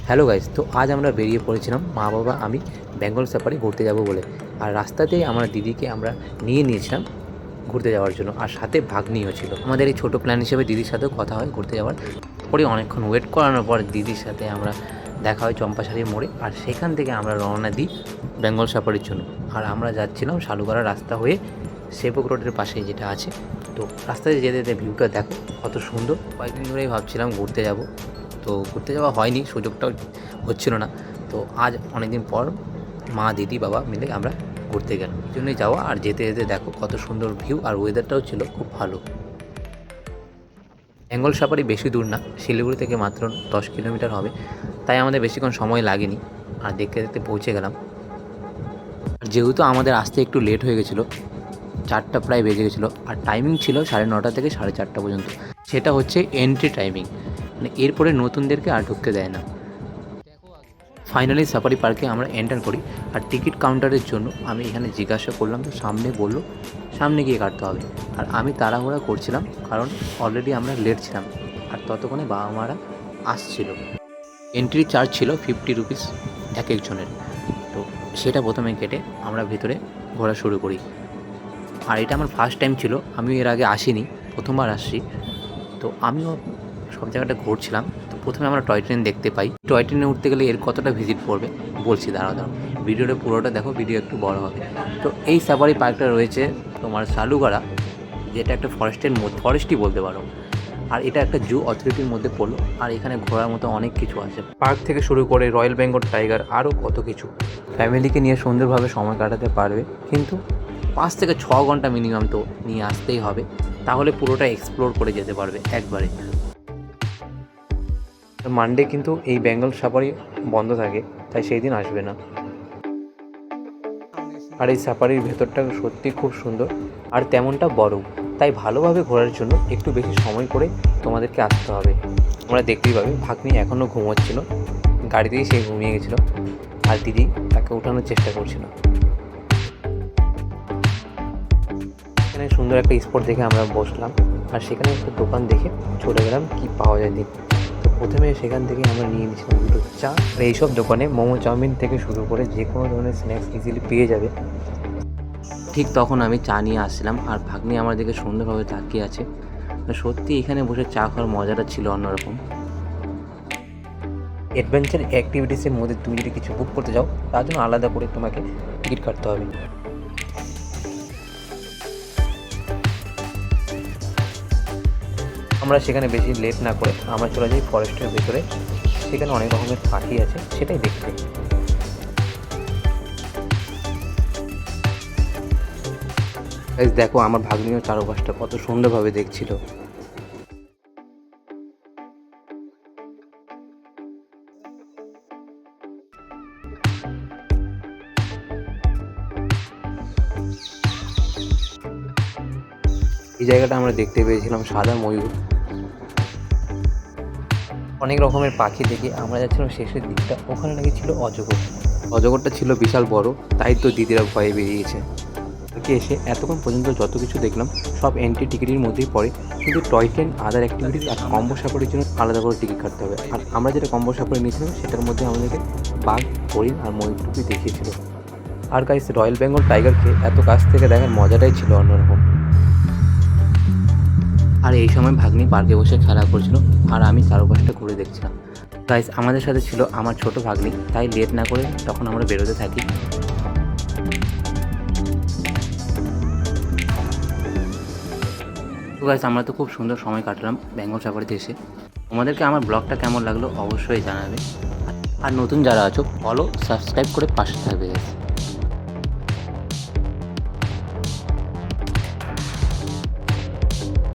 Hello guys, তো আজ আমরা বেরিয়ে পড়েছিলাম মা বাবা আমি বেঙ্গল সাফারি ঘুরতে যাব বলে। আর রাস্তাতেই আমার দিদিকে আমরা নিয়ে নিয়েছিলাম ঘুরতে যাওয়ার জন্য, আর সাথে ভাগ্নিও ছিল। আমাদের এই ছোটো প্ল্যান হিসেবে দিদির সাথেও কথা হয় ঘুরতে যাওয়ার। পরে অনেকক্ষণ ওয়েট করানোর পর দিদির সাথে আমরা দেখা হয় চম্পাশাড়ির মোড়ে, আর সেখান থেকে আমরা রওনা দিই বেঙ্গল সাফারির জন্য। আর আমরা যাচ্ছিলাম শালুগড়া রাস্তা হয়ে সেবক রোডের পাশে যেটা আছে। তো রাস্তায় যেতে যেতে ভিউটা দেখো কত সুন্দর। কয়েকদিন ধরেই ভাবছিলাম ঘুরতে যাব, তো ঘুরতে যাওয়া হয়নি, সুযোগটাও হচ্ছিল না। তো আজ অনেকদিন পর মা দিদি বাবা মিলে আমরা ঘুরতে গেলাম, এই জন্যই যাওয়া। আর যেতে যেতে দেখো কত সুন্দর ভিউ, আর ওয়েদারটাও ছিল খুব ভালো। বেঙ্গল সাফারি বেশি দূর না, শিলিগুড়ি থেকে মাত্র 10 কিলোমিটার হবে, তাই আমাদের বেশিক্ষণ সময় লাগেনি, আর দেখতে দেখতে পৌঁছে গেলাম। আর যেহেতু আমাদের আসতে একটু লেট হয়ে গেছিলো, 4টা প্রায় বেজে গেছিলো, আর টাইমিং ছিল 9:30 থেকে 4:30 পর্যন্ত। সেটা হচ্ছে এন্ট্রি টাইমিং, মানে এরপরে নতুনদেরকে আর ঢুকতে দেয় না। ফাইনালি সাফারি পার্কে আমরা এন্টার করি, আর টিকিট কাউন্টারের জন্য আমি এখানে জিজ্ঞাসা করলাম, তো সামনে বললো সামনে গিয়ে কাটতে হবে। আর আমি তাড়াহুড়া করছিলাম কারণ অলরেডি আমরা লেট ছিলাম, আর ততক্ষণে বাবা মারা আসছিল। এন্ট্রি চার্জ ছিল 50 রুপিস এক একজনের। তো সেটা প্রথমে কেটে আমরা ভেতরে ঘোরা শুরু করি। আর এটা আমার ফার্স্ট টাইম ছিল, আমি এর আগে আসিনি, প্রথমবার আসছি। তো আমিও সব জায়গাটা ঘুরছিলাম। তো প্রথমে আমরা টয় ট্রেন দেখতে পাই। টয় ট্রেনে উঠতে গেলে এর কতটা ভিজিট পড়বে বলছি, দাঁড়াও ভিডিওটা পুরোটা দেখো, ভিডিও একটু বড় হবে। তো এই সাফারি পার্কটা রয়েছে তোমার শালুগড়া, যেটা একটা ফরেস্টের মধ্যে, ফরেস্টই বলতে পারো। আর এটা একটা জু অথরিটির মধ্যে পড়লো, আর এখানে ঘোরার মতো অনেক কিছু আছে, পার্ক থেকে শুরু করে রয়্যাল বেঙ্গল টাইগার, আরও কত কিছু। ফ্যামিলিকে নিয়ে সুন্দরভাবে সময় কাটাতে পারবে, কিন্তু 5 থেকে 6 ঘন্টা মিনিমাম তো নিয়ে আসতেই হবে, তাহলে পুরোটা এক্সপ্লোর করে যেতে পারবে একবারে। মানডে কিন্তু এই বেঙ্গল সাফারি বন্ধ থাকে, তাই সেই দিন আসবে না। আর এই সাফারির ভেতরটা সত্যি খুব সুন্দর, আর তেমনটা বড়, তাই ভালোভাবে ঘোরার জন্য একটু বেশি সময় করে তোমাদেরকে আসতে হবে। তোমরা দেখতেই পাবে ভাগ্নি এখনও ঘুমোচ্ছিল, গাড়িতেই সে ঘুমিয়ে গেছিলো, আর দিদি তাকে ওঠানোর চেষ্টা করছিল। এখানে সুন্দর একটা স্পট দেখে আমরা বসলাম, আর সেখানে একটা দোকান দেখে চলে গেলাম কি পাওয়া যায় দিন। তো প্রথমে সেখান থেকে আমরা নিয়ে নিয়েছিলাম দুটো চা। আর এইসব দোকানে মোমো চাউমিন থেকে শুরু করে যে কোনো ধরনের স্ন্যাক্স ইজিলি পেয়ে যাবে। ঠিক তখন আমি চা নিয়ে আসছিলাম, আর ভাগ্নি আমার দিকে সুন্দরভাবে তাকিয়ে আছে। সত্যি এখানে বসে চা খাওয়ার মজাটা ছিল অন্যরকম। অ্যাডভেঞ্চার অ্যাক্টিভিটিসের মধ্যে তুমি যদি কিছু বুক করতে যাও, তার জন্য আলাদা করে তোমাকে টিকিট কাটতে হবে। আমরা সেখানে বেশি লেট না করে আমরা চলে যাই ফরেস্টের ভেতরে। সেখানে অনেক রকমের পাখি আছে, সেটাই দেখতে। দেখো আমার ভাগ্নিও চারপাশটা কত সুন্দরভাবে দেখছিল। এই জায়গাটা আমরা দেখতে পেয়েছিলাম সাদা ময়ূর, অনেক রকমের পাখি দেখে আমরা যাচ্ছিলাম শেষের দিকটা, ওখানে নাকি ছিল অজগর। অজগরটা ছিল বিশাল বড়, তাই তো দিদিরা ভয়ে বেরিয়েছে। এসে এতক্ষণ পর্যন্ত যত কিছু দেখলাম সব এন্ট্রি টিকিটের মধ্যেই পড়ে, কিন্তু টয় ট্রেন, আদার অ্যাক্টিভিটিস আর কম্বো সাফারির জন্য আলাদা করে টিকিট কাটতে হবে। আর আমরা যেটা কম্বো সাফারি নিয়েছিলাম সেটার মধ্যে আমাদেরকে বাঘ, হরিণ আর ময়ূরটুকুই দেখিয়েছিল। আর গাইস, রয়্যাল বেঙ্গল টাইগারকে এত কাছ থেকে দেখার মজাটাই ছিল অন্যরকম। আর এই সময় ভাগ্নি পার্কে বসে খেলা করছিল, আর আমি চারপাশটা ঘুরে দেখছিলাম। গাইস, আমাদের সাথে ছিল আমার ছোট ভাগ্নি, তাই লেট না করে তখন আমরা বেরোতে থাকি। তো গাইস, আমরা তো খুব সুন্দর সময় কাটালাম বেঙ্গল সাফারিতে এসে। তোমাদেরকে আমার ব্লগটা কেমন লাগলো অবশ্যই জানাবে। আর নতুন যারা আছো ফলো সাবস্ক্রাইব করে পাশে থাকবে গাইস।